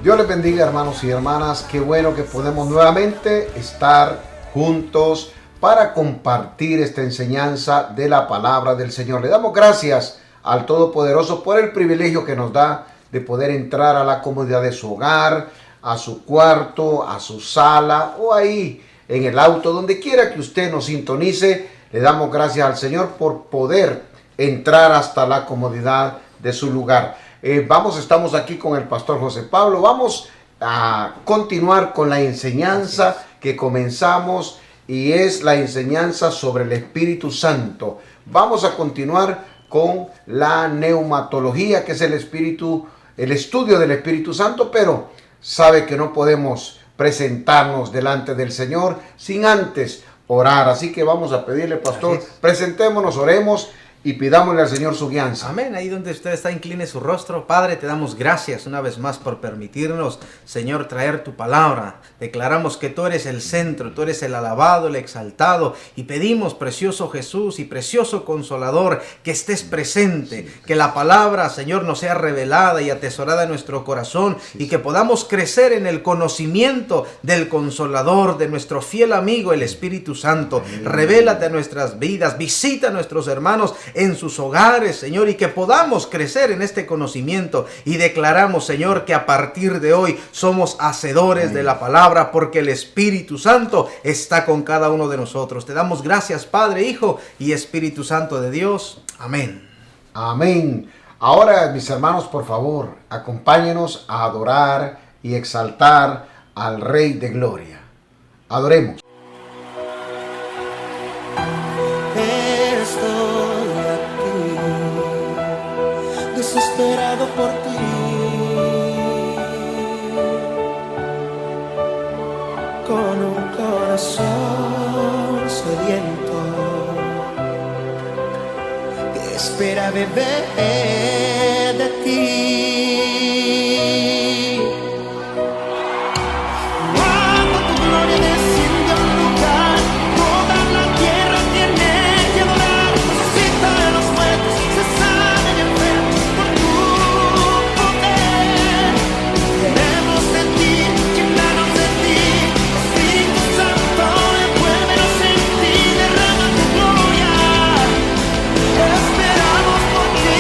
Dios les bendiga, hermanos y hermanas. Qué bueno que podemos nuevamente estar juntos para compartir esta enseñanza de la palabra del Señor. Le damos gracias al Todopoderoso por el privilegio que nos da de poder entrar a la comodidad de su hogar, a su cuarto, a su sala o ahí en el auto, donde quiera que usted nos sintonice. Le damos gracias al Señor por poder entrar hasta la comodidad de su lugar. Estamos aquí con el pastor José Pablo. Vamos a continuar con la enseñanza que comenzamos, y es la enseñanza sobre el Espíritu Santo. Vamos a continuar con la neumatología, que es el estudio del Espíritu Santo, pero sabe que no podemos presentarnos delante del Señor sin antes orar. Así que vamos a pedirle, pastor, presentémonos, oremos y pidámosle al Señor su guianza. Amén. Ahí donde usted está, incline su rostro. Padre, te damos gracias una vez más por permitirnos, Señor, traer tu palabra. Declaramos que tú eres el centro, tú eres el alabado, el exaltado, y pedimos, precioso Jesús y precioso Consolador, que estés presente, que la palabra, Señor, nos sea revelada y atesorada en nuestro corazón, y que podamos crecer en el conocimiento del Consolador, de nuestro fiel amigo, el Espíritu Santo. Revélate a nuestras vidas, visita a nuestros hermanos en sus hogares, Señor, y que podamos crecer en este conocimiento. Y declaramos, Señor, que a partir de hoy somos hacedores de la palabra, porque el Espíritu Santo está con cada uno de nosotros. Te damos gracias, Padre, Hijo y Espíritu Santo de Dios. Amén. Amén. Ahora, mis hermanos, por favor, acompáñenos a adorar y exaltar al Rey de Gloria. Adoremos. Desesperado por ti, con un corazón sediento que espera beber de ti. Cuando tu gloria desciende a un lugar, toda la tierra tiene que adorar. Resucita de los muertos, se sana de enfermos. Esperamos por ti.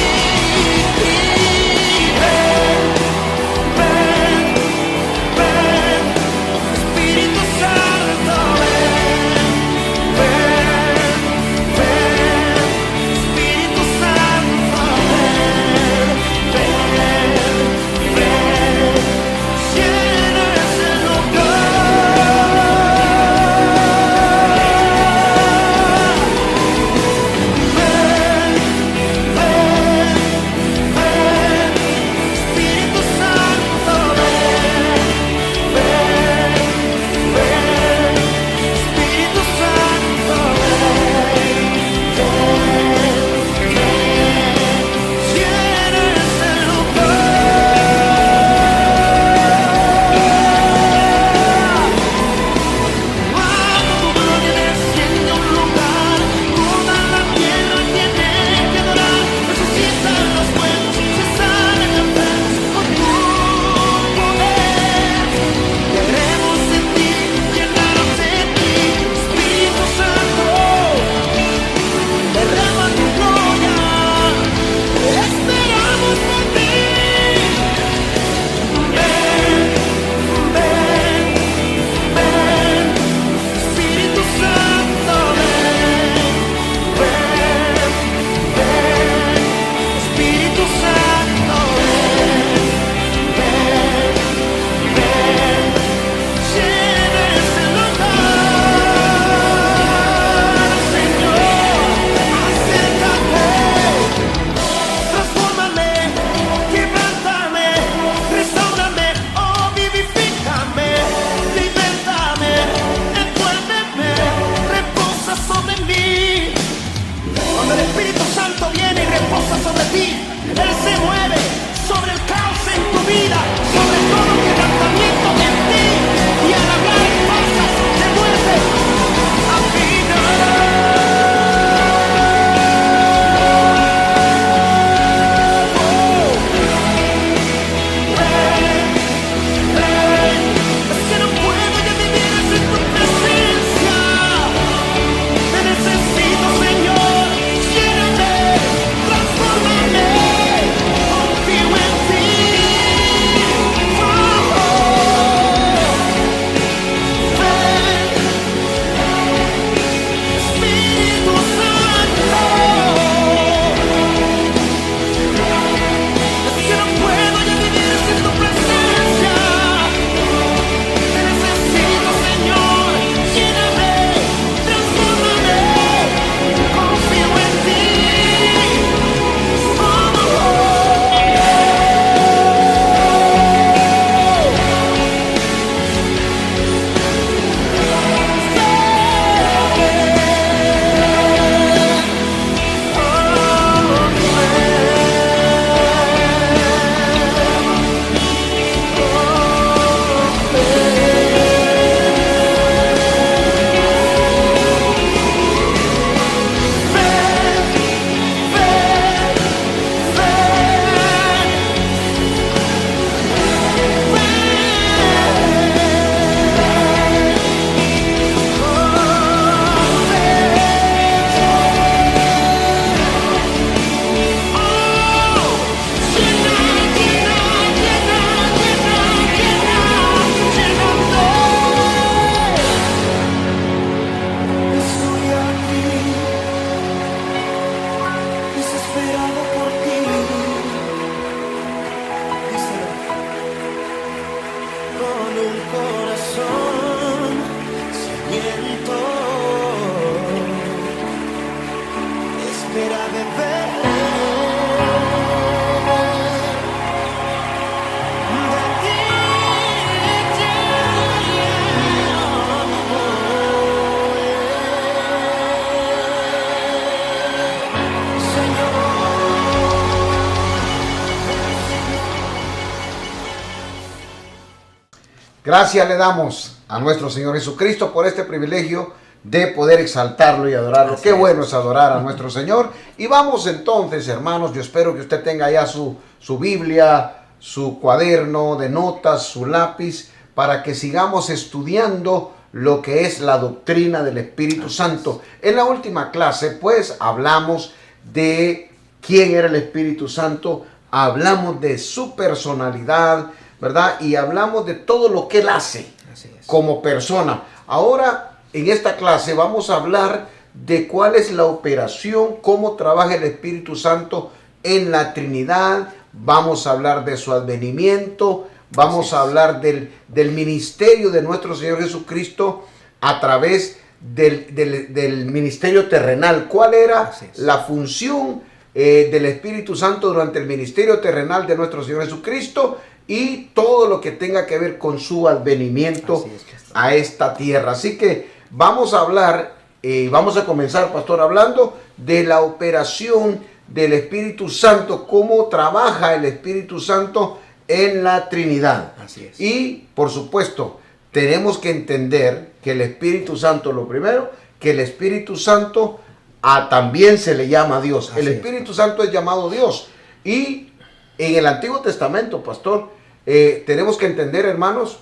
Gracias le damos a nuestro Señor Jesucristo por este privilegio de poder exaltarlo y adorarlo. Qué bueno es adorar a nuestro Señor. Y vamos entonces, hermanos, yo espero que usted tenga ya su Biblia, su cuaderno de notas, su lápiz, para que sigamos estudiando lo que es la doctrina del Espíritu Santo. En la última clase, pues, hablamos de quién era el Espíritu Santo, hablamos de su personalidad, ¿verdad? Y hablamos de todo lo que Él hace como persona. Ahora, en esta clase vamos a hablar de cuál es la operación, cómo trabaja el Espíritu Santo en la Trinidad. Vamos a hablar de su advenimiento, vamos a hablar del ministerio de nuestro Señor Jesucristo a través del ministerio terrenal. ¿Cuál era la función del Espíritu Santo durante el ministerio terrenal de nuestro Señor Jesucristo? Y todo lo que tenga que ver con su advenimiento a esta tierra. Así que vamos a hablar, vamos a comenzar, pastor, hablando de la operación del Espíritu Santo, cómo trabaja el Espíritu Santo en la Trinidad. Así es. Y, por supuesto, tenemos que entender que el Espíritu Santo, lo primero, que el Espíritu Santo también se le llama Dios. Así el Espíritu Santo es llamado Dios. Y en el Antiguo Testamento, pastor, tenemos que entender, hermanos,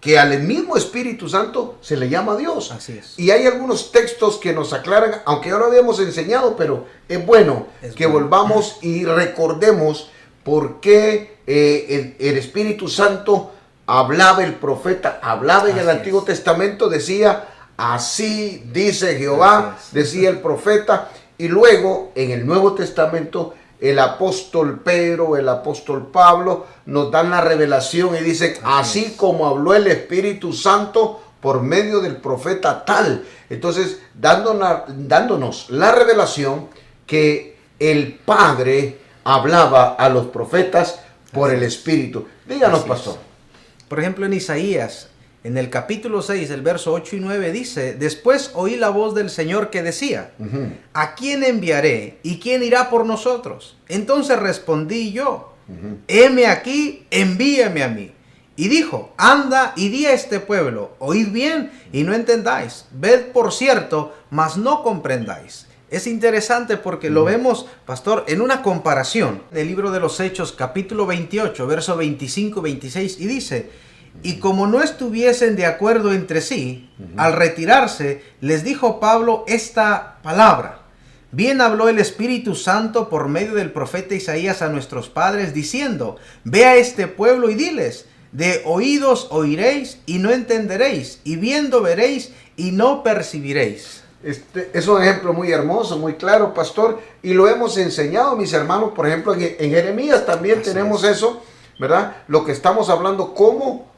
que al mismo Espíritu Santo se le llama Dios. Así es. Y hay algunos textos que nos aclaran, aunque ya lo habíamos enseñado, pero es bueno que volvamos y recordemos por qué el Espíritu Santo hablaba, el profeta hablaba en el Antiguo Testamento, decía, así dice Jehová, decía el profeta, y luego en el Nuevo Testamento el apóstol Pedro, el apóstol Pablo nos dan la revelación y dicen, así como habló el Espíritu Santo por medio del profeta tal. Entonces, dándonos la revelación que el Padre hablaba a los profetas por el Espíritu. Díganos, pastor. Por ejemplo, en Isaías, en el capítulo 6, el verso 8 y 9 dice, después oí la voz del Señor que decía, ¿a quién enviaré y quién irá por nosotros? Entonces respondí yo, heme aquí, envíame a mí. Y dijo, anda y di a este pueblo, oíd bien y no entendáis, ved por cierto, mas no comprendáis. Es interesante porque lo vemos, pastor, en una comparación del libro de los Hechos, capítulo 28, verso 25-26, y dice, y como no estuviesen de acuerdo entre sí, al retirarse, les dijo Pablo esta palabra. Bien habló el Espíritu Santo por medio del profeta Isaías a nuestros padres, diciendo, ve a este pueblo y diles, de oídos oiréis y no entenderéis, y viendo veréis y no percibiréis. Este es un ejemplo muy hermoso, muy claro, pastor, y lo hemos enseñado, mis hermanos, por ejemplo, en Jeremías también tenemos eso, ¿verdad? Lo que estamos hablando, cómo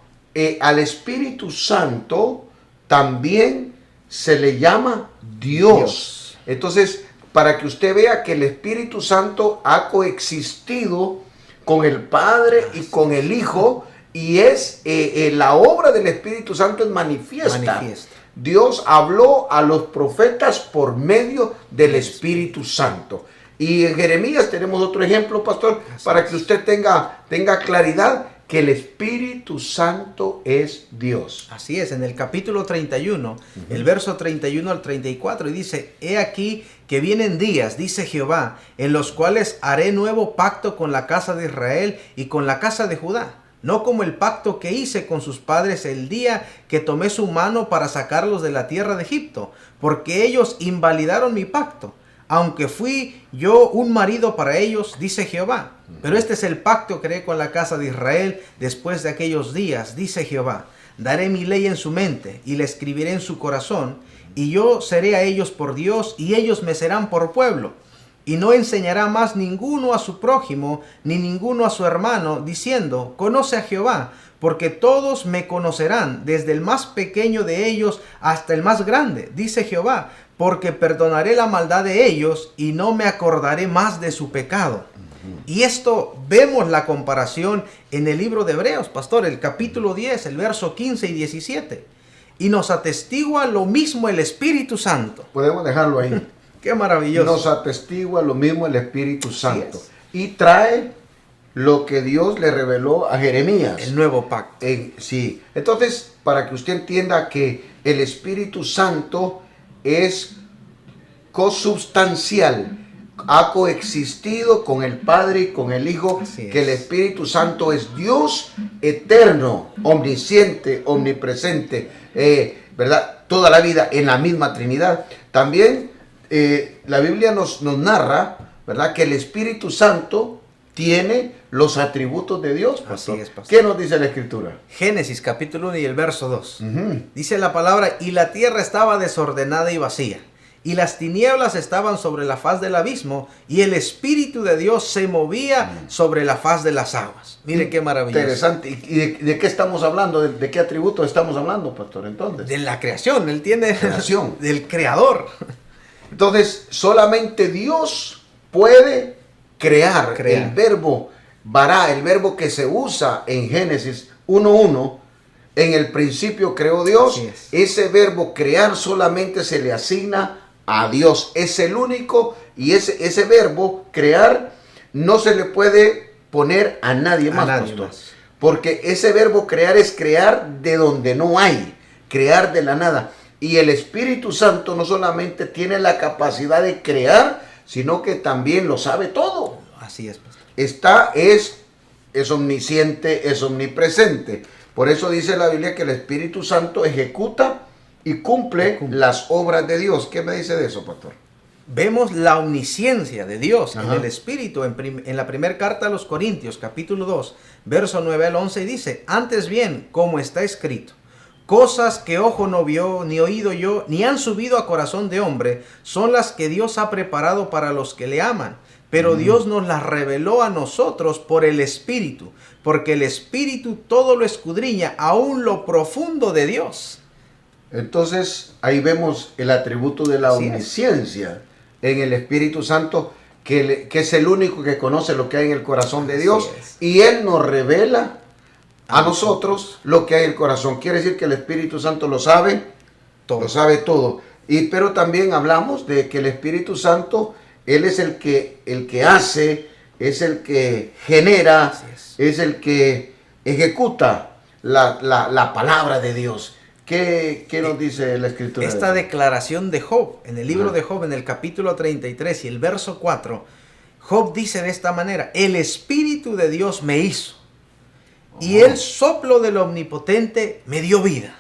al Espíritu Santo también se le llama Dios. Entonces, para que usted vea que el Espíritu Santo ha coexistido con el Padre y con el Hijo, y es la obra del Espíritu Santo es manifiesta. Dios habló a los profetas por medio del Espíritu Santo. Y en Jeremías tenemos otro ejemplo, pastor, para que usted tenga claridad que el Espíritu Santo es Dios. Así es, en el capítulo 31, el verso 31 al 34, y dice, he aquí que vienen días, dice Jehová, en los cuales haré nuevo pacto con la casa de Israel y con la casa de Judá, no como el pacto que hice con sus padres el día que tomé su mano para sacarlos de la tierra de Egipto, porque ellos invalidaron mi pacto, aunque fui yo un marido para ellos, dice Jehová. Pero este es el pacto que haré con la casa de Israel después de aquellos días, dice Jehová. Daré mi ley en su mente y la escribiré en su corazón, y yo seré a ellos por Dios y ellos me serán por pueblo. Y no enseñará más ninguno a su prójimo ni ninguno a su hermano, diciendo, conoce a Jehová, porque todos me conocerán, desde el más pequeño de ellos hasta el más grande, dice Jehová, porque perdonaré la maldad de ellos y no me acordaré más de su pecado. Y esto vemos la comparación en el libro de Hebreos, pastor, el capítulo 10, el verso 15 y 17. Y nos atestigua lo mismo el Espíritu Santo. Podemos dejarlo ahí. Qué maravilloso. Nos atestigua lo mismo el Espíritu Santo. Y trae lo que Dios le reveló a Jeremías. El nuevo pacto. Sí. Entonces, para que usted entienda que el Espíritu Santo es consubstancial, ha coexistido con el Padre y con el Hijo, que el Espíritu Santo es Dios eterno, omnisciente, omnipresente, ¿verdad? Toda la vida en la misma Trinidad. También la Biblia nos narra, ¿verdad?, que el Espíritu Santo tiene los atributos de Dios, pastor. Así es, pastor. ¿Qué nos dice la Escritura? Génesis capítulo 1 y el verso 2. Dice la palabra, y la tierra estaba desordenada y vacía, y las tinieblas estaban sobre la faz del abismo, y el Espíritu de Dios se movía sobre la faz de las aguas. Mire qué maravilloso. Interesante. ¿Y de qué estamos hablando? ¿De qué atributo estamos hablando, pastor? Entonces, De la creación, él tiene creación. del creador. Entonces, solamente Dios puede crear. El verbo vará, el verbo que se usa en Génesis 1:1, en el principio creó Dios. Ese verbo crear solamente se le asigna a Dios. Es el único, y ese verbo crear no se le puede poner a nadie más, pastor. Porque ese verbo crear es crear de donde no hay, crear de la nada. Y el Espíritu Santo no solamente tiene la capacidad de crear, sino que también lo sabe todo. Así es, pastor. Es omnisciente, es omnipresente. Por eso dice la Biblia que el Espíritu Santo ejecuta y cumple las obras de Dios. ¿Qué me dice de eso, pastor? Vemos la omnisciencia de Dios Ajá. en el Espíritu en la primera carta a los Corintios, capítulo 2, verso 9 al 11, y dice, antes bien, como está escrito, cosas que ojo no vio, ni oído yo, ni han subido a corazón de hombre, son las que Dios ha preparado para los que le aman. Pero Dios nos las reveló a nosotros por el Espíritu, porque el Espíritu todo lo escudriña, aún lo profundo de Dios. Entonces, ahí vemos el atributo de la omnisciencia en el Espíritu Santo, que es el único que conoce lo que hay en el corazón de Dios, y Él nos revela a nosotros lo que hay en el corazón. Quiere decir que el Espíritu Santo lo sabe todo. Pero también hablamos de que el Espíritu Santo, Él es el que hace, es el que genera, es el que ejecuta la palabra de Dios. ¿Qué nos dice la Escritura? Esta declaración de Job, en el libro de Job, en el capítulo 33 y el verso 4, Job dice de esta manera, el Espíritu de Dios me hizo, y el soplo del Omnipotente me dio vida.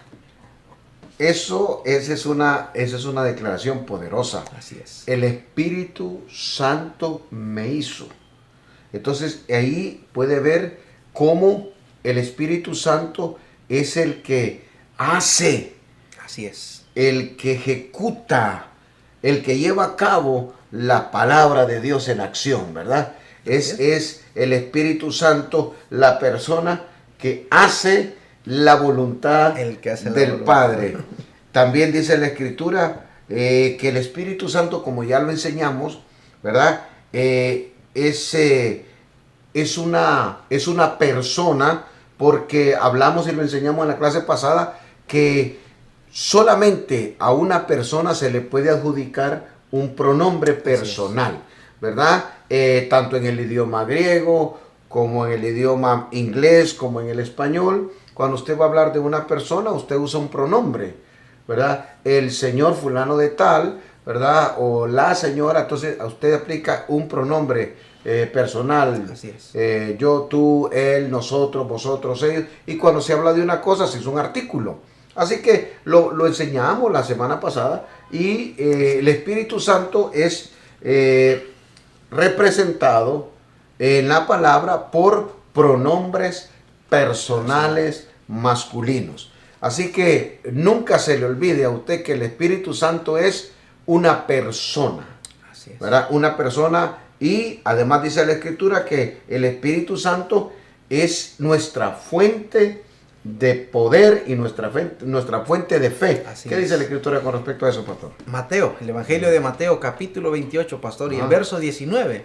Esa es una declaración poderosa. Así es. El Espíritu Santo me hizo. Entonces ahí puede ver cómo el Espíritu Santo es el que hace. Así es. El que ejecuta, el que lleva a cabo la palabra de Dios en acción, ¿verdad? Es el Espíritu Santo la persona que hace la voluntad del Padre. También dice la Escritura que el Espíritu Santo, como ya lo enseñamos, ¿verdad? Es una persona, porque hablamos y lo enseñamos en la clase pasada, que solamente a una persona se le puede adjudicar un pronombre personal, ¿verdad? Tanto en el idioma griego, como en el idioma inglés, como en el español. Cuando usted va a hablar de una persona, usted usa un pronombre, ¿verdad? El señor fulano de tal, ¿verdad? O la señora, entonces a usted aplica un pronombre personal. Así es. Yo, tú, él, nosotros, vosotros, ellos. Y cuando se habla de una cosa, se usa un artículo. Así que lo enseñamos la semana pasada, y el Espíritu Santo es representado en la palabra por pronombres personales masculinos. Así que nunca se le olvide a usted que el Espíritu Santo es una persona. Así es. ¿Verdad? Una persona, y además dice la Escritura que el Espíritu Santo es nuestra fuente de poder y nuestra fuente de fe. Así ¿Qué es. dice la Escritura con respecto a eso, pastor? Mateo, el Evangelio de Mateo, capítulo 28, pastor, y el verso 19,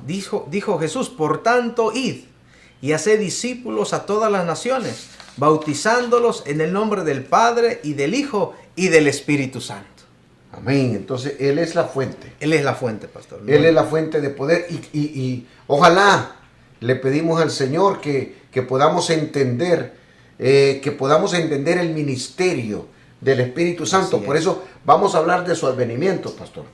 dijo Jesús, por tanto, id y haced discípulos a todas las naciones, bautizándolos en el nombre del Padre y del Hijo y del Espíritu Santo. Amén. Entonces, Él es la fuente. Él es la fuente, pastor. Él es la fuente de poder, y ojalá le pedimos al Señor que podamos entender el ministerio del Espíritu Santo. Por eso vamos a hablar de su advenimiento, pastor.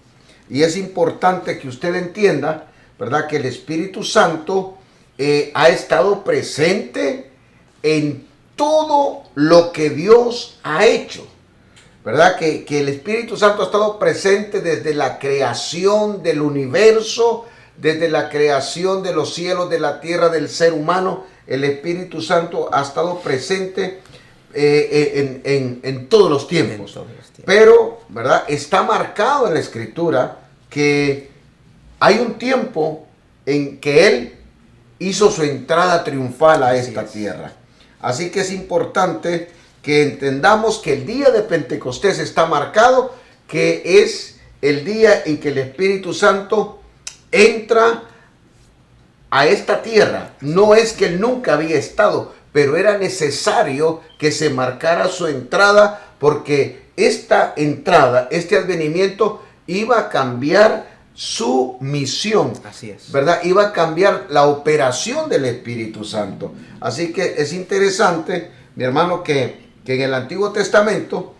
Y es importante que usted entienda, ¿verdad?, que el Espíritu Santo ha estado presente en todo lo que Dios ha hecho. ¿Verdad? Que el Espíritu Santo ha estado presente desde la creación del universo, desde la creación de los cielos, de la tierra, del ser humano. El Espíritu Santo ha estado presente en todos los tiempos. Pero, ¿verdad?, está marcado en la Escritura que hay un tiempo en que Él hizo su entrada triunfal a esta tierra. Así que es importante que entendamos que el día de Pentecostés está marcado, que es el día en que el Espíritu Santo entra a esta tierra. No es que Él nunca había estado, pero era necesario que se marcara su entrada, porque esta entrada, este advenimiento, iba a cambiar su misión. Así es. ¿Verdad? Iba a cambiar la operación del Espíritu Santo. Así que es interesante, mi hermano, que en el Antiguo Testamento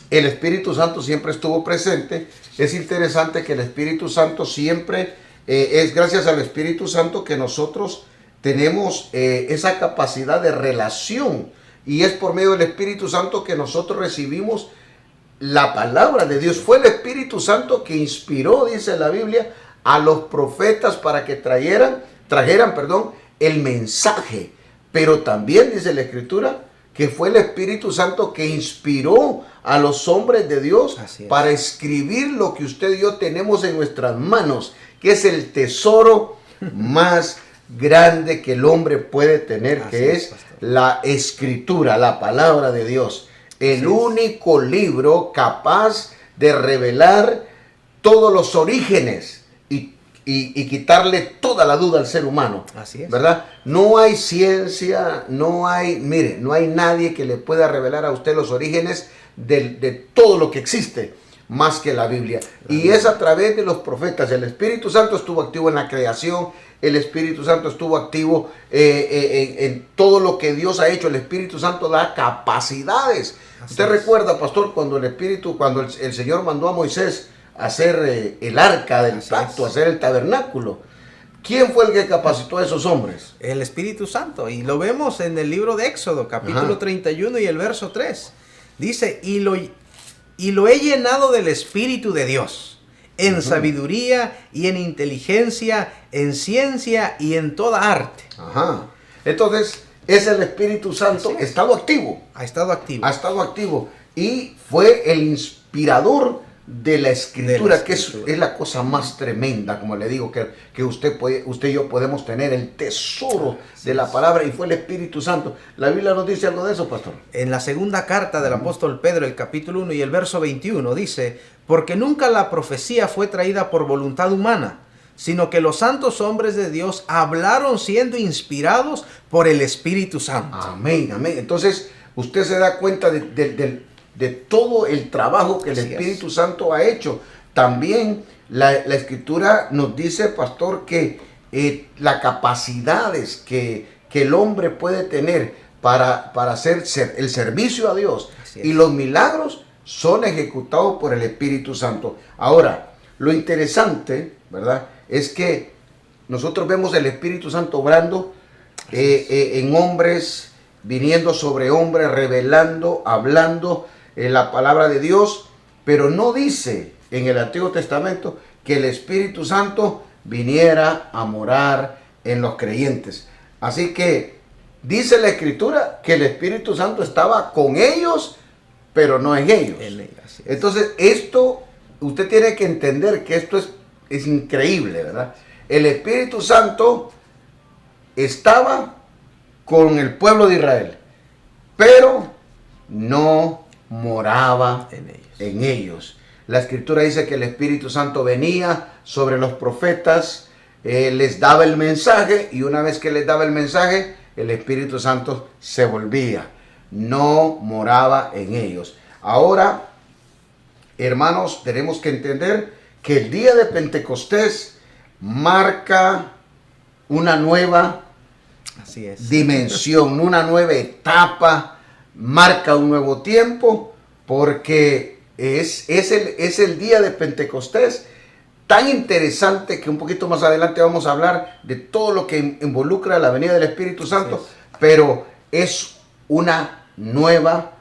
el Espíritu Santo siempre estuvo presente. Es interesante que el Espíritu Santo siempre, es gracias al Espíritu Santo que nosotros tenemos esa capacidad de relación, y es por medio del Espíritu Santo que nosotros recibimos la palabra de Dios. Fue el Espíritu Santo que inspiró, dice la Biblia, a los profetas para que trajeran, el mensaje. Pero también dice la Escritura que fue el Espíritu Santo que inspiró a los hombres de Dios para escribir lo que usted y yo tenemos en nuestras manos, que es el tesoro más grande que el hombre puede tener, que es la Escritura, la palabra de Dios. El único libro capaz de revelar todos los orígenes y quitarle toda la duda al ser humano. Así es. ¿Verdad? No hay ciencia, no hay nadie que le pueda revelar a usted los orígenes de todo lo que existe, más que la Biblia. Y es a través de los profetas. El Espíritu Santo estuvo activo en la creación. El Espíritu Santo estuvo activo en todo lo que Dios ha hecho. El Espíritu Santo da capacidades. Usted recuerda, pastor, cuando el Señor mandó a Moisés a hacer el arca del pacto, a hacer el tabernáculo. ¿Quién fue el que capacitó a esos hombres? El Espíritu Santo. Y lo vemos en el libro de Éxodo, capítulo 31 y el verso 3. Dice, y lo he llenado del Espíritu de Dios, en sabiduría y en inteligencia, en ciencia y en toda arte. Entonces, es el Espíritu Santo, ha estado activo. Ha estado activo. Ha estado activo. Y fue el inspirador de la Escritura, que es la cosa más tremenda, como le digo, que usted y yo podemos tener, el tesoro de la palabra, y fue el Espíritu Santo. ¿La Biblia nos dice algo de eso, pastor? En la segunda carta del apóstol Pedro, el capítulo 1 y el verso 21, dice, porque nunca la profecía fue traída por voluntad humana, sino que los santos hombres de Dios hablaron siendo inspirados por el Espíritu Santo. Amén, amén. Entonces, usted se da cuenta de todo el trabajo que el Espíritu Santo ha hecho. También la Escritura nos dice, pastor, que las capacidades que el hombre puede tener para hacer el servicio a Dios y los milagros son ejecutados por el Espíritu Santo. Ahora, lo interesante, ¿verdad?, es que nosotros vemos el Espíritu Santo obrando en hombres, viniendo sobre hombres, revelando, hablando la palabra de Dios, pero no dice en el Antiguo Testamento que el Espíritu Santo viniera a morar en los creyentes. Así que dice la Escritura que el Espíritu Santo estaba con ellos, pero no en ellos. Entonces, esto, usted tiene que entender que esto es increíble, ¿verdad? El Espíritu Santo estaba con el pueblo de Israel, pero no moraba en ellos. La Escritura dice que el Espíritu Santo venía sobre los profetas, les daba el mensaje, y una vez que les daba el mensaje, el Espíritu Santo se volvía. No moraba en ellos. Ahora, hermanos, tenemos que entender que el día de Pentecostés marca una nueva Así es. dimensión, una nueva etapa, marca un nuevo tiempo, porque es el día de Pentecostés, tan interesante que un poquito más adelante vamos a hablar de todo lo que involucra la venida del Espíritu Santo, pero es una nueva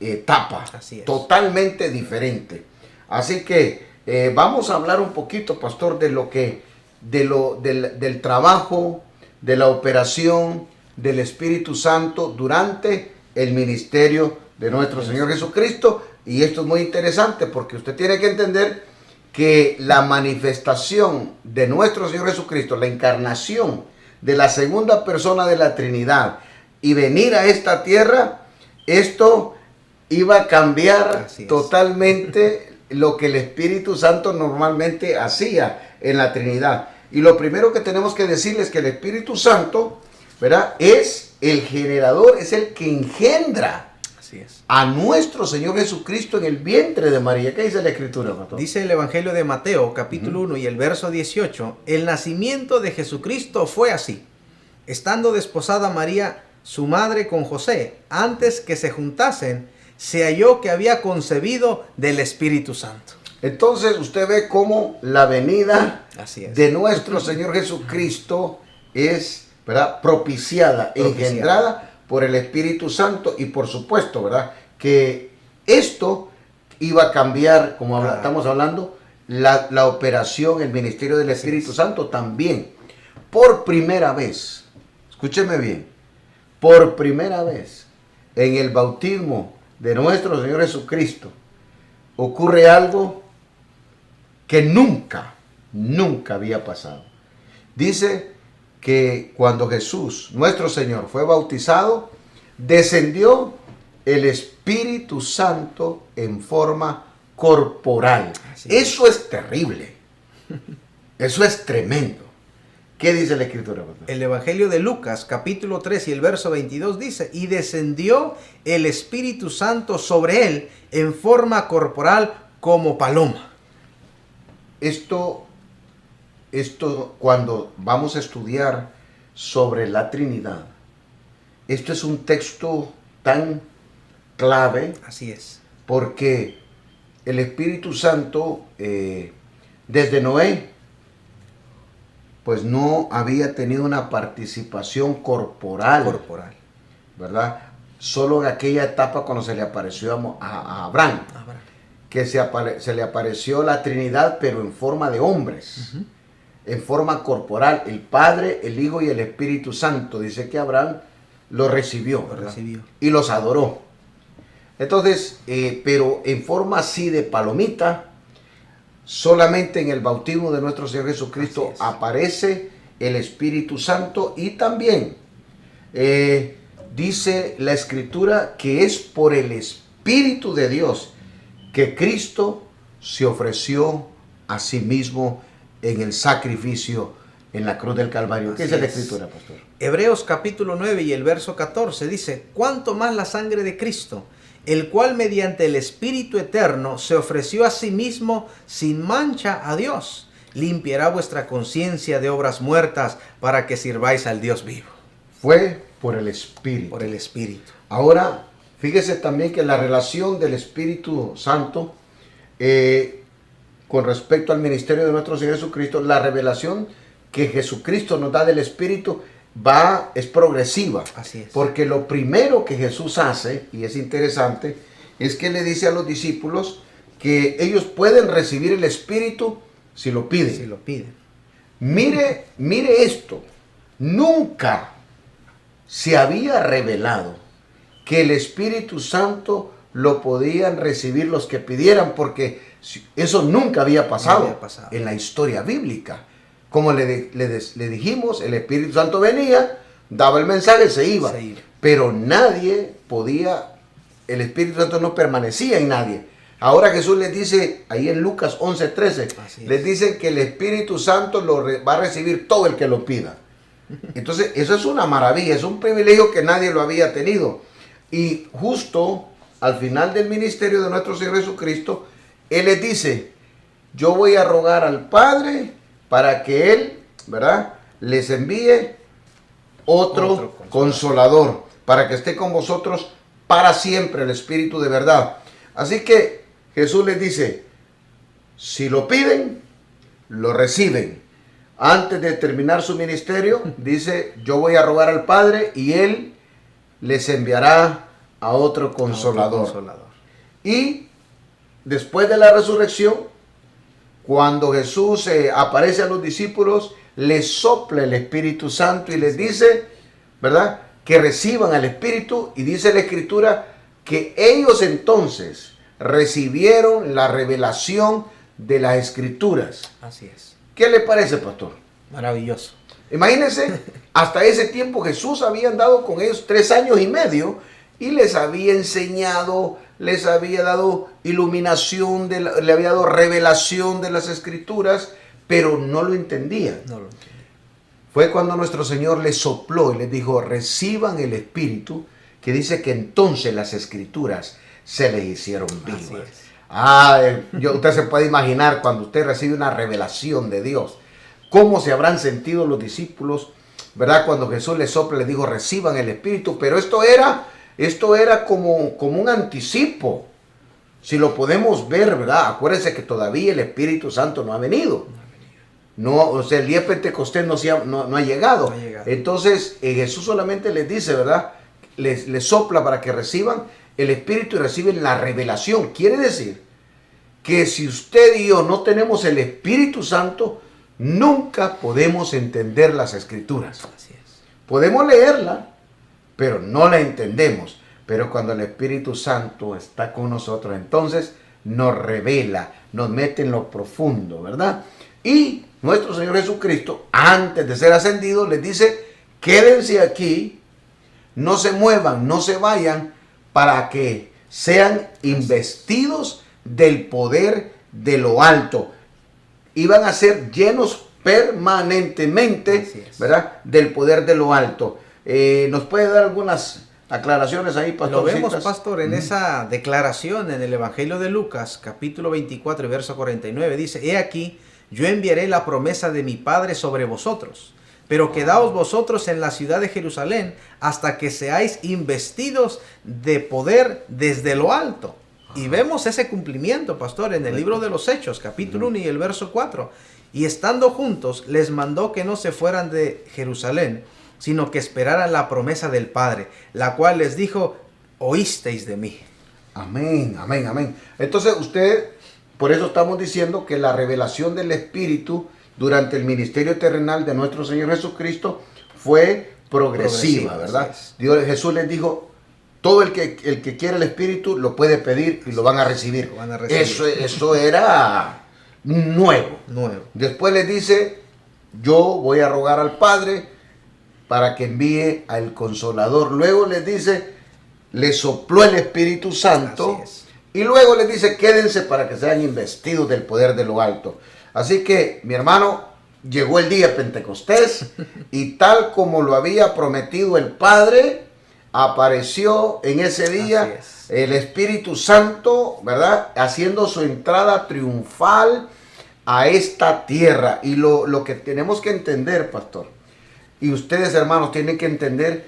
etapa, Así es. totalmente diferente. Así que vamos a hablar un poquito, pastor, de lo que, del trabajo, de la operación del Espíritu Santo durante el ministerio de nuestro Señor Jesucristo. Y esto es muy interesante porque usted tiene que entender que la manifestación de nuestro Señor Jesucristo, la encarnación de la segunda persona de la Trinidad y venir a esta tierra, esto iba a cambiar totalmente lo que el Espíritu Santo normalmente hacía en la Trinidad. Y lo primero que tenemos que decirles es que el Espíritu Santo, ¿verdad?, es el generador, es el que engendra a nuestro Señor Jesucristo en el vientre de María. ¿Qué dice la Escritura, pastor? Dice el Evangelio de Mateo, capítulo 1 y el verso 18, el nacimiento de Jesucristo fue así. Estando desposada María, su madre, con José, antes que se juntasen, se halló que había concebido del Espíritu Santo. Entonces usted ve cómo la venida Así es. de nuestro Señor Jesucristo es, ¿verdad?, propiciada, engendrada por el Espíritu Santo. Y por supuesto, ¿verdad?, que esto iba a cambiar, como estamos hablando, la operación, el ministerio del Espíritu Santo también. Por primera vez, escúcheme bien, por primera vez en el bautismo de nuestro Señor Jesucristo ocurre algo que nunca había pasado. Dice que cuando Jesús, nuestro Señor, fue bautizado, descendió el Espíritu Santo en forma corporal. Eso es terrible. Eso es tremendo. ¿Qué dice la Escritura, pastor? El Evangelio de Lucas, capítulo 3 y el verso 22 dice, y descendió el Espíritu Santo sobre él en forma corporal como paloma. Esto cuando vamos a estudiar sobre la Trinidad, esto es un texto tan clave. Así es. Porque el Espíritu Santo, desde Noé, pues no había tenido una participación corporal, ¿verdad? Solo en aquella etapa cuando se le apareció a Abraham, que se le apareció la Trinidad, pero en forma de hombres, en forma corporal, el Padre, el Hijo y el Espíritu Santo. Dice que Abraham lo recibió, ¿verdad? Y los adoró. Entonces, pero en forma así de palomita, solamente en el bautismo de nuestro Señor Jesucristo aparece el Espíritu Santo. Y también dice la Escritura que es por el Espíritu de Dios que Cristo se ofreció a sí mismo en el sacrificio en la cruz del Calvario. ¿Qué dice la Escritura, pastor? Hebreos capítulo 9 y el verso 14 dice, ¿cuánto más la sangre de Cristo, el cual mediante el Espíritu eterno se ofreció a sí mismo sin mancha a Dios, limpiará vuestra conciencia de obras muertas para que sirváis al Dios vivo? Fue por el Espíritu. Por el Espíritu. Ahora, fíjese también que la relación del Espíritu Santo con respecto al ministerio de nuestro Señor Jesucristo, la revelación que Jesucristo nos da del Espíritu es progresiva. Así es. Porque lo primero que Jesús hace, y es interesante, es que le dice a los discípulos que ellos pueden recibir el Espíritu si lo piden. Si lo piden. Mire esto. Nunca se había revelado que el Espíritu Santo lo podían recibir los que pidieran, porque eso nunca había pasado, en la historia bíblica. Como le dijimos, el Espíritu Santo venía, daba el mensaje, se iba. Pero nadie podía, el Espíritu Santo no permanecía en nadie. Ahora Jesús les dice, ahí en Lucas 11:13, les dice que el Espíritu Santo va a recibir todo el que lo pida. Entonces, eso es una maravilla, es un privilegio que nadie lo había tenido. Y justo al final del ministerio de nuestro Señor Jesucristo, Él les dice, yo voy a rogar al Padre para que Él, ¿verdad?, les envíe otro consolador para que esté con vosotros para siempre, el Espíritu de verdad. Así que Jesús les dice, si lo piden, lo reciben. Antes de terminar su ministerio, dice, yo voy a rogar al Padre y Él les enviará a otro consolador. Y después de la resurrección, cuando Jesús aparece a los discípulos, les sopla el Espíritu Santo y les dice, ¿verdad?, que reciban al Espíritu, y dice la Escritura que ellos entonces recibieron la revelación de las Escrituras. Así es. ¿Qué le parece, pastor? Maravilloso. Imagínense, hasta ese tiempo Jesús había andado con ellos 3 años y medio y les había enseñado, les había dado iluminación, le había dado revelación de las Escrituras, pero no lo entendían. No lo entiendo. Fue cuando nuestro Señor les sopló y les dijo, reciban el Espíritu, que dice que entonces las Escrituras se les hicieron vivas. Usted se puede imaginar cuando usted recibe una revelación de Dios, cómo se habrán sentido los discípulos, ¿verdad? Cuando Jesús les sopla, les dijo, reciban el Espíritu, pero esto era como un anticipo. Si lo podemos ver, ¿verdad? Acuérdense que todavía el Espíritu Santo no ha venido. No, o sea, el día de Pentecostés no ha llegado. Entonces, Jesús solamente les dice, ¿verdad? Les sopla para que reciban el Espíritu y reciben la revelación. Quiere decir que si usted y yo no tenemos el Espíritu Santo, nunca podemos entender las Escrituras. Así es. Podemos leerla, pero no la entendemos. Pero cuando el Espíritu Santo está con nosotros, entonces nos revela, nos mete en lo profundo, ¿verdad? Y nuestro Señor Jesucristo, antes de ser ascendido, les dice, quédense aquí, no se muevan, no se vayan, para que sean investidos del poder de lo alto. Iban a ser llenos permanentemente, ¿verdad?, del poder de lo alto. ¿Nos puede dar algunas aclaraciones ahí, pastor? Lo vemos, pastor, en esa declaración en el Evangelio de Lucas, capítulo 24, verso 49. Dice, he aquí, yo enviaré la promesa de mi Padre sobre vosotros, pero quedaos vosotros en la ciudad de Jerusalén hasta que seáis investidos de poder desde lo alto. Y vemos ese cumplimiento, pastor, en el libro de los Hechos, capítulo 1 y el verso 4. Y estando juntos, les mandó que no se fueran de Jerusalén, sino que esperaran la promesa del Padre, la cual les dijo, oísteis de mí. Amén, amén, amén. Entonces por eso estamos diciendo que la revelación del Espíritu durante el ministerio terrenal de nuestro Señor Jesucristo fue progresiva, ¿verdad? Jesús les dijo, todo el que quiere el Espíritu lo puede pedir y lo van a recibir. Eso era nuevo. Después les dice, yo voy a rogar al Padre para que envíe al Consolador. Luego les dice, les sopló el Espíritu Santo. Y luego les dice, quédense para que sean investidos del poder de lo alto. Así que, mi hermano, llegó el día de Pentecostés y tal como lo había prometido el Padre, apareció en ese día el Espíritu Santo, ¿verdad?, haciendo su entrada triunfal a esta tierra. Y lo que tenemos que entender, pastor, y ustedes, hermanos, tienen que entender,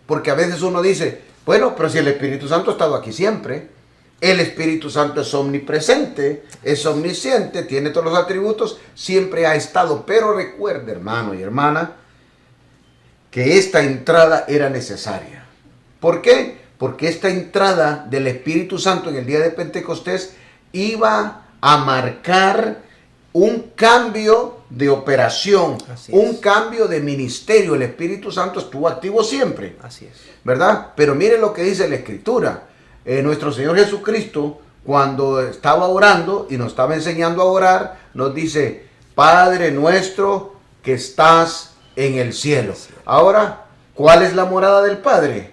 porque a veces uno dice, bueno, pero si el Espíritu Santo ha estado aquí siempre. El Espíritu Santo es omnipresente, es omnisciente, tiene todos los atributos, siempre ha estado. Pero recuerde, hermano y hermana, que esta entrada era necesaria. ¿Por qué? Porque esta entrada del Espíritu Santo en el día de Pentecostés iba a marcar un cambio de operación, un cambio de ministerio. El Espíritu Santo estuvo activo siempre. Así es. ¿Verdad? Pero miren lo que dice la Escritura. Nuestro Señor Jesucristo, cuando estaba orando y nos estaba enseñando a orar, nos dice, Padre nuestro que estás en el cielo. Ahora, ¿cuál es la morada del Padre?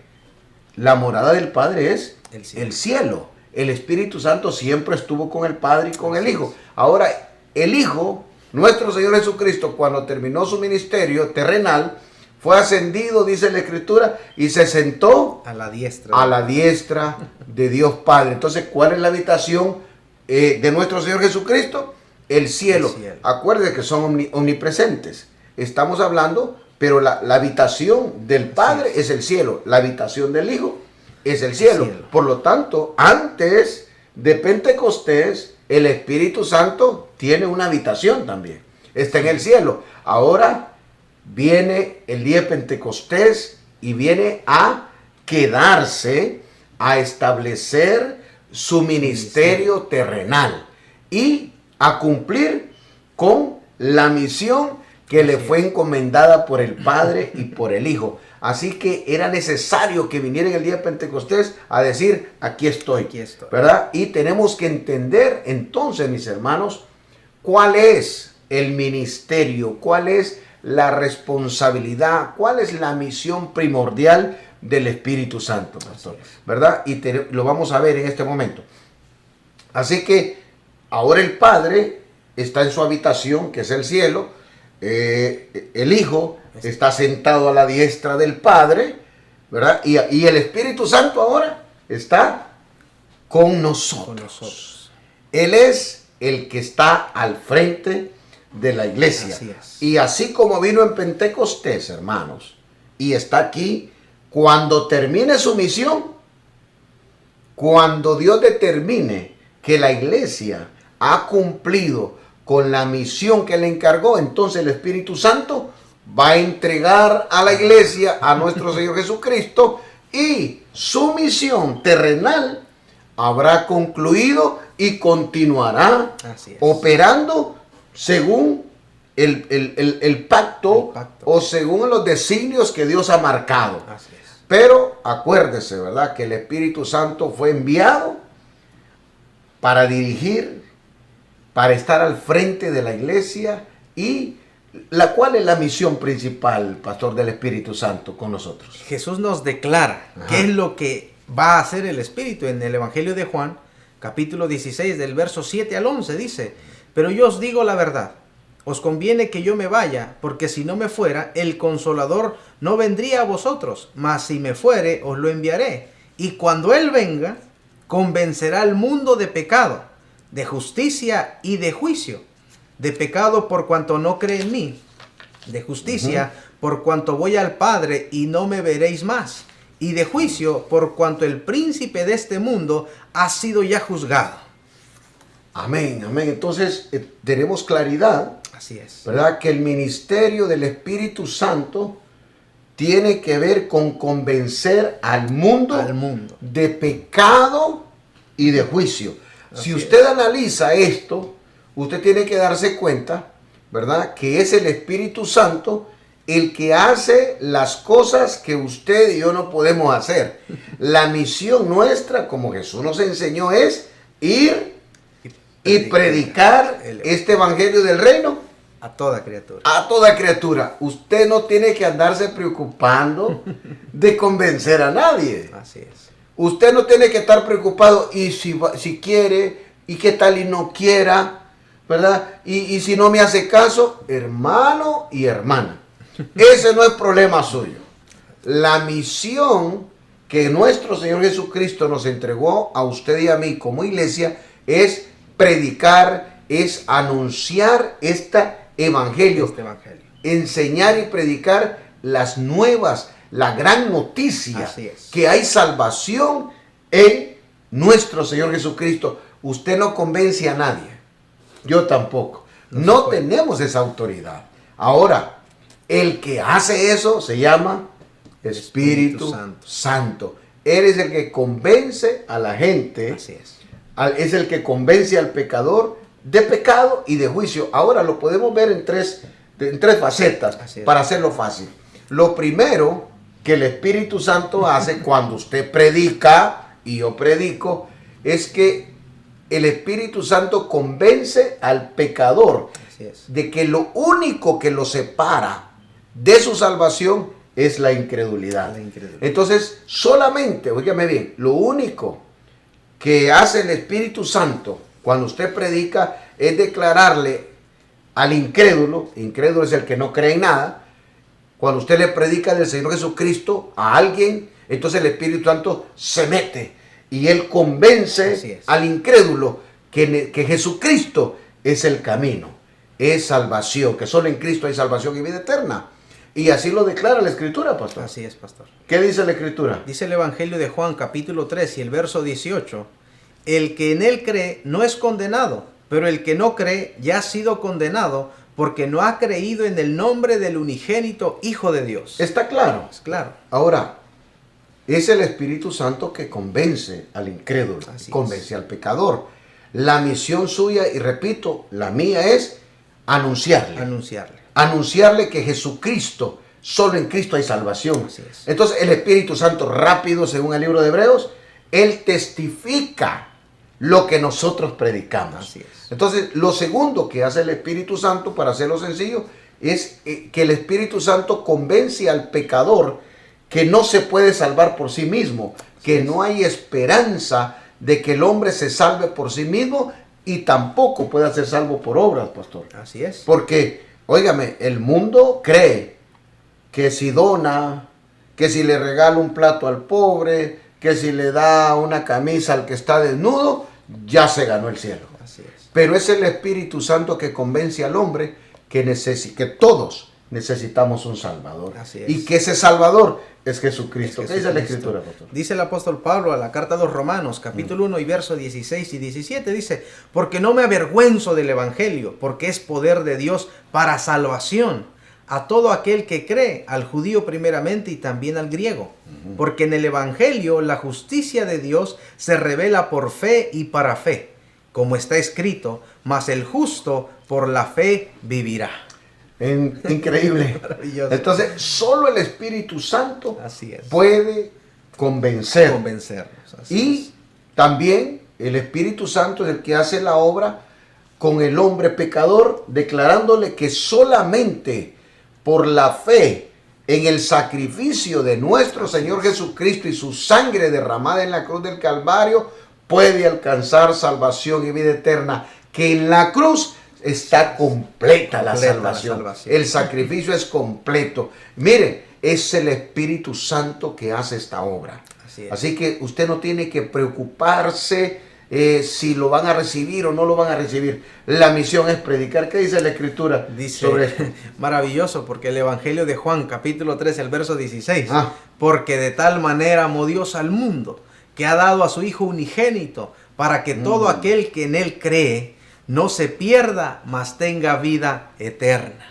La morada del Padre es el cielo. El Espíritu Santo siempre estuvo con el Padre y con el Hijo. Ahora, el Hijo, nuestro Señor Jesucristo, cuando terminó su ministerio terrenal, fue ascendido, dice la Escritura, y se sentó a la diestra de Dios Padre. Entonces, ¿cuál es la habitación de nuestro Señor Jesucristo? El cielo. Acuérdense que son omnipresentes. estamos hablando, pero la habitación del Padre es el cielo, la habitación del Hijo es el cielo. Por lo tanto, antes de Pentecostés, el Espíritu Santo tiene una habitación también, está en el cielo. Ahora viene el día de Pentecostés y viene a quedarse, a establecer su ministerio terrenal y a cumplir con la misión que le fue encomendada por el Padre y por el Hijo. Así que era necesario que viniera en el día de Pentecostés a decir, aquí estoy, ¿verdad? Y tenemos que entender entonces, mis hermanos, cuál es el ministerio, cuál es la responsabilidad, cuál es la misión primordial del Espíritu Santo, pastor, ¿verdad? Y lo vamos a ver en este momento. Así que ahora el Padre está en su habitación, que es el cielo. El Hijo está sentado a la diestra del Padre, ¿verdad? Y el Espíritu Santo ahora está con nosotros. Él es el que está al frente de la iglesia. Y así como vino en Pentecostés, hermanos, y está aquí, cuando termine su misión, cuando Dios determine que la iglesia ha cumplido con la misión que le encargó, entonces el Espíritu Santo va a entregar a la iglesia a nuestro Señor Jesucristo y su misión terrenal habrá concluido y continuará operando según el pacto o según los designios que Dios ha marcado. Pero acuérdese, ¿verdad?, que el Espíritu Santo fue enviado para dirigir, para estar al frente de la iglesia, y ¿cuál es la misión principal, pastor, del Espíritu Santo con nosotros? Jesús nos declara qué es lo que va a hacer el Espíritu en el Evangelio de Juan, capítulo 16, del verso 7 al 11, dice: pero yo os digo la verdad, os conviene que yo me vaya, porque si no me fuera, el Consolador no vendría a vosotros, mas si me fuere, os lo enviaré. Y cuando Él venga, convencerá al mundo de pecado, de justicia y de juicio. De pecado por cuanto no cree en mí, de justicia por cuanto voy al Padre y no me veréis más, y de juicio por cuanto el príncipe de este mundo ha sido ya juzgado. Amén, amén. Entonces tenemos claridad. Así es. ¿Verdad? Que el ministerio del Espíritu Santo tiene que ver con convencer al mundo de pecado y de juicio. Si usted analiza esto, usted tiene que darse cuenta, ¿verdad?, que es el Espíritu Santo el que hace las cosas que usted y yo no podemos hacer. La misión nuestra, como Jesús nos enseñó, es ir y predicar este evangelio del reino a toda criatura. A toda criatura. Usted no tiene que andarse preocupando de convencer a nadie. Así es. Usted no tiene que estar preocupado y si quiere y qué tal y no quiera, ¿verdad? Y si no me hace caso, hermano y hermana. Ese no es problema suyo. La misión que nuestro Señor Jesucristo nos entregó a usted y a mí como iglesia es predicar, es anunciar este evangelio, enseñar y predicar las nuevas, la gran noticia que hay salvación en nuestro Señor Jesucristo. Usted no convence a nadie, yo tampoco. No tenemos esa autoridad. Ahora, el que hace eso se llama Espíritu Santo. Él es el que convence a la gente. Así es. Es el que convence al pecador de pecado y de juicio. Ahora lo podemos ver en tres facetas para hacerlo fácil. Lo primero que el Espíritu Santo hace cuando usted predica y yo predico es que el Espíritu Santo convence al pecador de que lo único que lo separa de su salvación es la incredulidad. Entonces, solamente, óigame bien, lo único que hace el Espíritu Santo cuando usted predica es declararle al incrédulo es el que no cree en nada, cuando usted le predica del Señor Jesucristo a alguien, entonces el Espíritu Santo se mete y Él convence al incrédulo que Jesucristo es el camino, es salvación, que solo en Cristo hay salvación y vida eterna. Y así lo declara la Escritura, pastor. Así es, pastor. ¿Qué dice la Escritura? Dice el Evangelio de Juan, capítulo 3 y el verso 18. El que en él cree no es condenado, pero el que no cree ya ha sido condenado porque no ha creído en el nombre del unigénito Hijo de Dios. Está claro. Es claro. Ahora, es el Espíritu Santo que convence al incrédulo, Así convence al pecador. La misión suya, y repito, la mía es anunciarle. Anunciarle que Jesucristo, solo en Cristo hay salvación. Así es. Entonces el Espíritu Santo, rápido, según el libro de Hebreos, Él testifica lo que nosotros predicamos. Así es. Entonces, lo segundo que hace el Espíritu Santo, para hacerlo sencillo, es que el Espíritu Santo convence al pecador que no se puede salvar por sí mismo, que no hay esperanza de que el hombre se salve por sí mismo y tampoco pueda ser salvo por obras, pastor. Así es. Porque, óigame, el mundo cree que si dona, que si le regala un plato al pobre, que si le da una camisa al que está desnudo, ya se ganó el cielo. Así es. Pero es el Espíritu Santo que convence al hombre que todos necesitamos un Salvador. Así es. Y que ese Salvador es Jesucristo. Es ¿Qué dice la Jesucristo. Escritura, pastor? Dice el apóstol Pablo a la carta de los Romanos, capítulo 1 y verso 16 y 17, dice, porque no me avergüenzo del Evangelio, porque es poder de Dios para salvación a todo aquel que cree, al judío primeramente y también al griego. Porque en el Evangelio la justicia de Dios se revela por fe y para fe, como está escrito, mas el justo por la fe vivirá. Increíble. Maravilloso. Entonces, solo el Espíritu Santo Así es. puede convencer. Convencernos. Así Y también el Espíritu Santo es el que hace la obra con el hombre pecador, declarándole que solamente por la fe en el sacrificio de nuestro Señor Jesucristo y su sangre derramada en la cruz del Calvario puede alcanzar salvación y vida eterna, que en la cruz está completa la salvación. El sacrificio es completo. Mire, es el Espíritu Santo que hace esta obra. Así es. Así que usted no tiene que preocuparse si lo van a recibir o no lo van a recibir. La misión es predicar. ¿Qué dice la Escritura Dice, sobre esto? maravilloso, porque el Evangelio de Juan, capítulo 3, el verso 16, Ah. porque de tal manera amó Dios al mundo, que ha dado a su Hijo unigénito, para que todo aquel que en él cree no se pierda, mas tenga vida eterna.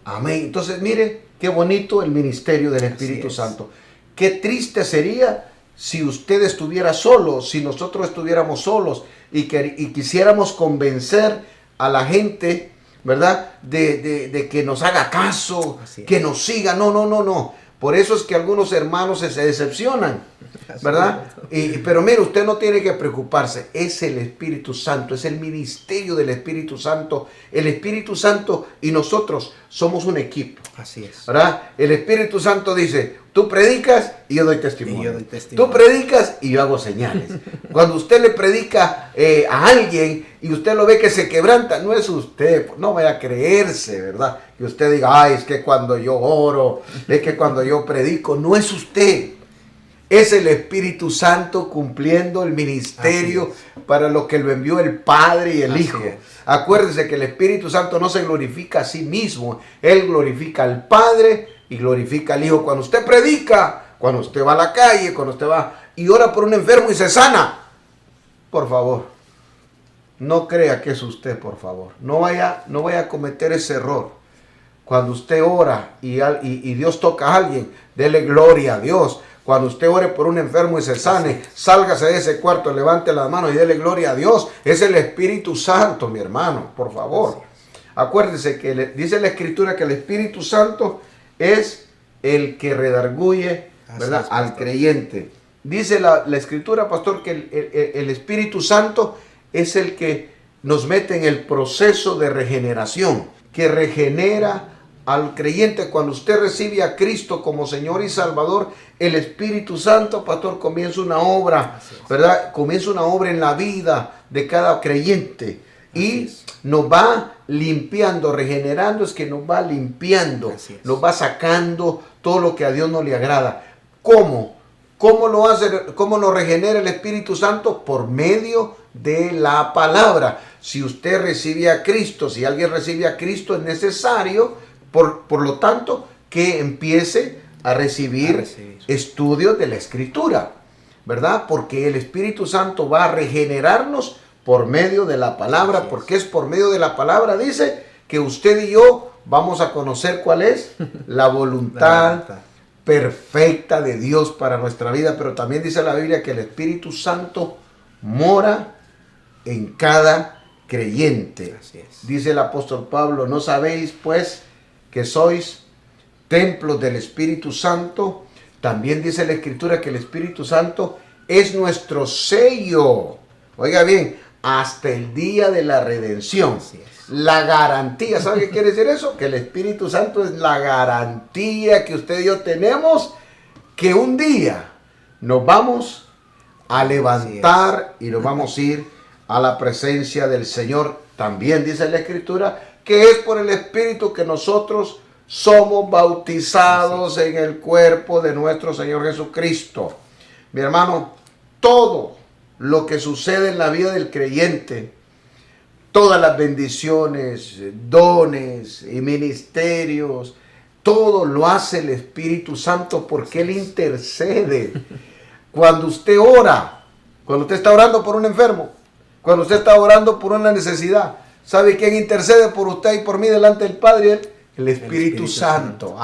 Amén. Entonces, mire, qué bonito el ministerio del Espíritu es. Santo. Qué triste sería si usted estuviera solo, si nosotros estuviéramos solos y quisiéramos convencer a la gente, ¿verdad? De que nos haga caso, Así que es. nos siga. No. Por eso es que algunos hermanos se decepcionan, ¿verdad? Pero mire, usted no tiene que preocuparse. Es el Espíritu Santo, es el ministerio del Espíritu Santo. El Espíritu Santo y nosotros somos un equipo, Así es. ¿verdad? El Espíritu Santo dice, tú predicas y yo doy testimonio. Y yo doy testimonio. Tú predicas y yo hago señales. Cuando usted le predica a alguien y usted lo ve que se quebranta, no es usted, no vaya a creerse, ¿verdad? Que usted diga, ay, es que cuando yo oro, es que cuando yo predico, no es usted. Es el Espíritu Santo cumpliendo el ministerio para lo que lo envió el Padre y el Así Hijo. es. Acuérdense que el Espíritu Santo no se glorifica a sí mismo. Él glorifica al Padre y glorifica al Hijo. Cuando usted predica, cuando usted va a la calle, cuando usted va y ora por un enfermo y se sana, por favor, no crea que es usted, por favor. No vaya a cometer ese error. Cuando usted ora y Dios toca a alguien, dele gloria a Dios. Cuando usted ore por un enfermo y se sane, sálgase de ese cuarto, levante las manos y dele gloria a Dios. Es el Espíritu Santo, mi hermano, por favor. Acuérdese que dice la Escritura que el Espíritu Santo es el que redarguye, ¿verdad?, al creyente. Dice la Escritura, pastor, que el Espíritu Santo es el que nos mete en el proceso de regeneración, que regenera al creyente. Cuando usted recibe a Cristo como Señor y Salvador, el Espíritu Santo, pastor, comienza una obra, ¿verdad? Comienza una obra en la vida de cada creyente y nos va limpiando, regenerando, es que nos va limpiando, nos va sacando todo lo que a Dios no le agrada. ¿Cómo? ¿Cómo lo hace? ¿Cómo nos regenera el Espíritu Santo? Por medio de la palabra. Si usted recibe a Cristo, si alguien recibe a Cristo, es necesario, por lo tanto, que empiece a recibir estudios de la Escritura, ¿verdad? Porque el Espíritu Santo va a regenerarnos por medio de la palabra, porque es por medio de la palabra, dice, que usted y yo vamos a conocer cuál es la voluntad perfecta de Dios para nuestra vida. Pero también dice la Biblia que el Espíritu Santo mora en cada creyente. Así es. Dice el apóstol Pablo, ¿no sabéis pues que sois templos del Espíritu Santo? También dice la Escritura que el Espíritu Santo es nuestro sello. Oiga bien, hasta el día de la redención. Así es. La garantía, ¿sabe qué quiere decir eso? Que el Espíritu Santo es la garantía que usted y yo tenemos, que un día nos vamos a levantar y nos vamos a ir a la presencia del Señor. También dice la Escritura que es por el Espíritu que nosotros somos bautizados en el cuerpo de nuestro Señor Jesucristo. Mi hermano, todo lo que sucede en la vida del creyente, todas las bendiciones, dones y ministerios, todo lo hace el Espíritu Santo porque Él intercede. Cuando usted ora, cuando usted está orando por un enfermo, cuando usted está orando por una necesidad, ¿sabe quién intercede por usted y por mí delante del Padre? El Espíritu Santo.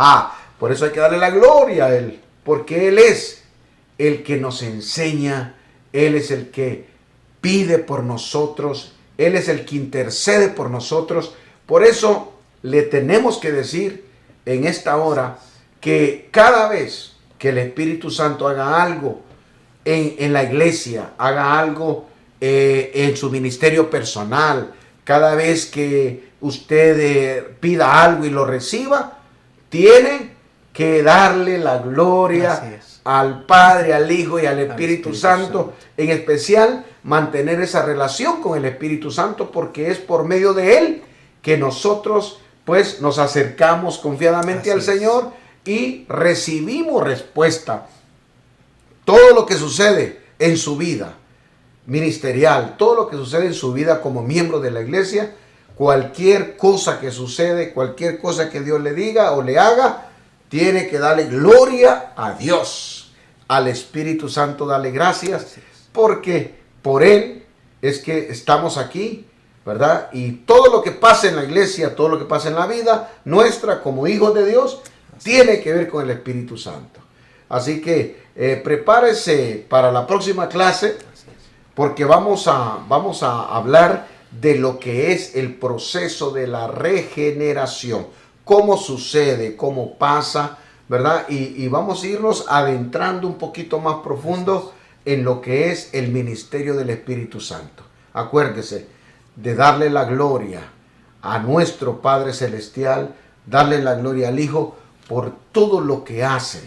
Por eso hay que darle la gloria a Él, porque Él es el que nos enseña, Él es el que pide por nosotros, Él es el que intercede por nosotros. Por eso le tenemos que decir en esta hora que cada vez que el Espíritu Santo haga algo en la iglesia, haga algo en su ministerio personal, cada vez que usted pida algo y lo reciba, tiene que darle la gloria al Padre, al Hijo y al Espíritu Santo. En especial, mantener esa relación con el Espíritu Santo, porque es por medio de Él que nosotros pues nos acercamos confiadamente al Señor y recibimos respuesta. Todo lo que sucede en su vida ministerial, todo lo que sucede en su vida como miembro de la iglesia, cualquier cosa que sucede, cualquier cosa que Dios le diga o le haga, tiene que darle gloria a Dios, al Espíritu Santo, darle gracias, porque por Él es que estamos aquí, ¿verdad? Y todo lo que pasa en la iglesia, todo lo que pasa en la vida nuestra como hijos de Dios, tiene que ver con el Espíritu Santo. Así que prepárese para la próxima clase, porque vamos a hablar de lo que es el proceso de la regeneración, cómo sucede, cómo pasa, ¿verdad? Y vamos a irnos adentrando un poquito más profundo en lo que es el ministerio del Espíritu Santo. Acuérdese de darle la gloria a nuestro Padre Celestial, darle la gloria al Hijo por todo lo que hace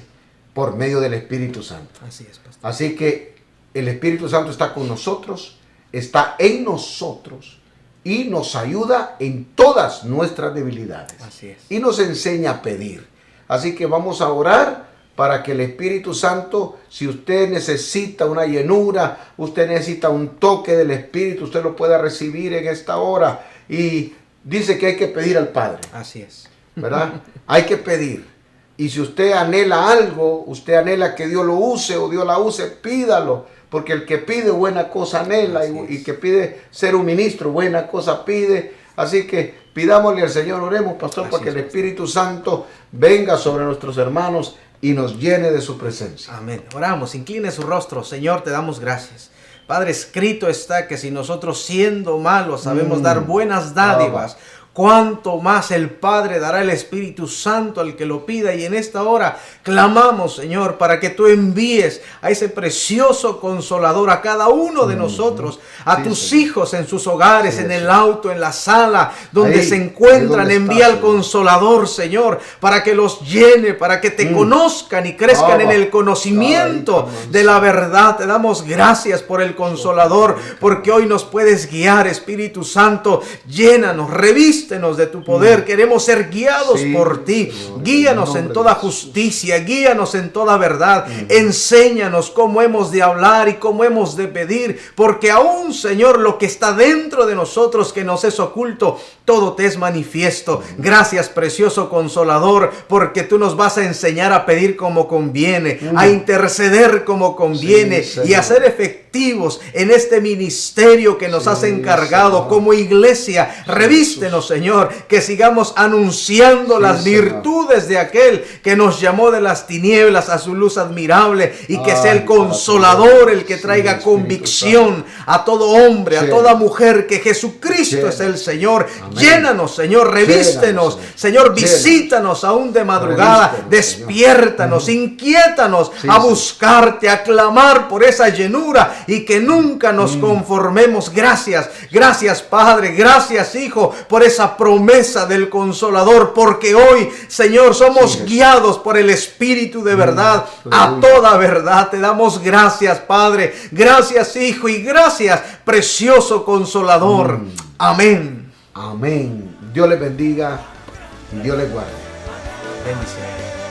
por medio del Espíritu Santo. Así es, pastor. Así que el Espíritu Santo está con nosotros, está en nosotros y nos ayuda en todas nuestras debilidades. Así es. Y nos enseña a pedir. Así que vamos a orar para que el Espíritu Santo, si usted necesita una llenura, usted necesita un toque del Espíritu, usted lo pueda recibir en esta hora. Y dice que hay que pedir al Padre. Así es. ¿Verdad? Hay que pedir. Y si usted anhela algo, usted anhela que Dios lo use o Dios la use, pídalo. Porque el que pide buena cosa anhela y que pide ser un ministro, buena cosa pide. Así que pidámosle al Señor, oremos, pastor, para que el Espíritu Santo venga sobre nuestros hermanos y nos llene de su presencia. Amén. Oramos, incline su rostro. Señor, te damos gracias. Padre, escrito está que si nosotros siendo malos sabemos dar buenas dádivas, cuánto más el Padre dará el Espíritu Santo al que lo pida. Y en esta hora clamamos, Señor, para que tú envíes a ese precioso Consolador a cada uno de nosotros, a tus Señor. hijos en sus hogares, en el Señor. auto, en la sala, donde Ahí, se encuentran. donde Envía está, al Consolador, Señor, para que los llene, para que te conozcan y crezcan en el conocimiento de la verdad. Te damos gracias por el Consolador, porque hoy nos puedes guiar, Espíritu Santo. Llénanos, revista Revístenos de tu poder. Queremos ser guiados Sí, por ti. Señor, Guíanos en en nombre toda de Jesús. justicia. Guíanos en toda verdad. Enséñanos cómo hemos de hablar y cómo hemos de pedir. Porque aún, Señor, lo que está dentro de nosotros que nos es oculto, todo te es manifiesto. Gracias, precioso Consolador, porque tú nos vas a enseñar a pedir como conviene, a interceder como conviene Sí, y Señor. a ser efectivos en este ministerio que nos Sí, has encargado Señor. como iglesia. Revístenos, Señor, que sigamos anunciando Sí, las Señor. virtudes de aquel que nos llamó de las tinieblas a su luz admirable, y que sea el Ay, para tu Consolador gloria. el que Sí, traiga Espíritu convicción a todo hombre, a Sí. toda mujer, que Jesucristo Sí. es el Señor. Amén. Llénanos, Señor, revístenos, Llénanos, Señor, Señor. visítanos aún de madrugada, Revístenos, despiértanos, inquiétanos Sí, a Señor. buscarte, a clamar por esa llenura, y que nunca nos conformemos. Gracias, gracias Padre, gracias Hijo, por esa promesa del Consolador, porque hoy, Señor, somos Sí, Jesús. guiados por el Espíritu de verdad a Aleluya. toda verdad. Te damos gracias, Padre, gracias Hijo, y gracias, precioso Consolador. Amén. Amén. Dios les bendiga y Dios les guarde. Bendiciones.